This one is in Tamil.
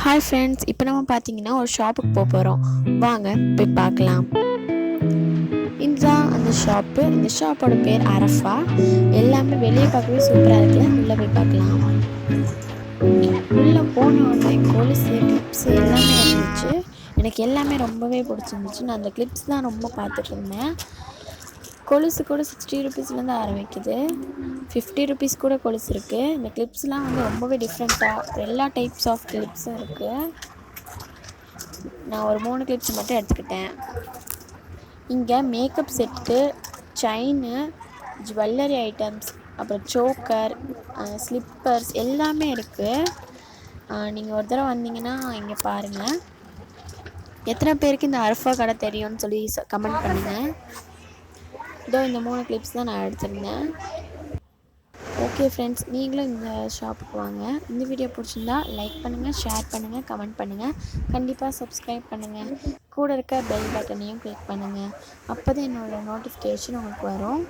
ஹாய் ஃப்ரெண்ட்ஸ், இப்போ நம்ம பார்த்தீங்கன்னா ஒரு ஷாப்புக்கு போக போகிறோம். வாங்க போய் பார்க்கலாம். இதுதான் அந்த ஷாப்பு. இந்த ஷாப்போட பேர் அரஃபா. எல்லாமே வெளியே பார்க்கவே சூப்பராக இருக்குல்ல. உள்ளே போய் பார்க்கலாம். உள்ளே போன உடனே கொலுசு கிளிப்ஸு எல்லாமே இருந்துச்சு. எனக்கு எல்லாமே ரொம்பவே பிடிச்சிருந்துச்சு. நான் அந்த கிளிப்ஸ் தான் ரொம்ப பார்த்துட்டு இருந்தேன். கொலுசு கூட 60 ருபீஸ்லேருந்து ஆரம்பிக்குது. 50 ருபீஸ் கூட கொலுசு இருக்குது. இந்த கிளிப்ஸ்லாம் வந்து ரொம்பவே டிஃப்ரெண்ட்டாக எல்லா டைப்ஸ் ஆஃப் கிளிப்ஸும் இருக்குது. நான் ஒரு 3 கிளிப்ஸ் மட்டும் எடுத்துக்கிட்டேன். இங்கே makeup set, chain, jewellery items, அப்புறம் சோக்கர், ஸ்லிப்பர்ஸ் எல்லாமே இருக்குது. நீங்கள் ஒரு தடவை வந்தீங்கன்னா இங்கே பாருங்கள். எத்தனை பேருக்கு இந்த அரஃபா கடை தெரியும்னு சொல்லி கமெண்ட் பண்ணுங்கள். இதோ இந்த 3 கிளிப்ஸ் தான் நான் எடுத்திருந்தேன். ஓகே ஃப்ரெண்ட்ஸ், நீங்களும் இந்த ஷாப்புக்கு வாங்க. இந்த வீடியோ பிடிச்சிருந்தா லைக் பண்ணுங்கள், ஷேர் பண்ணுங்கள், கமெண்ட் பண்ணுங்கள். கண்டிப்பாக சப்ஸ்கிரைப் பண்ணுங்கள். கூட இருக்க பெல் பட்டனையும் கிளிக் பண்ணுங்கள். அப்போ தான் என்னோடய நோட்டிஃபிகேஷன் உங்களுக்கு வரும்.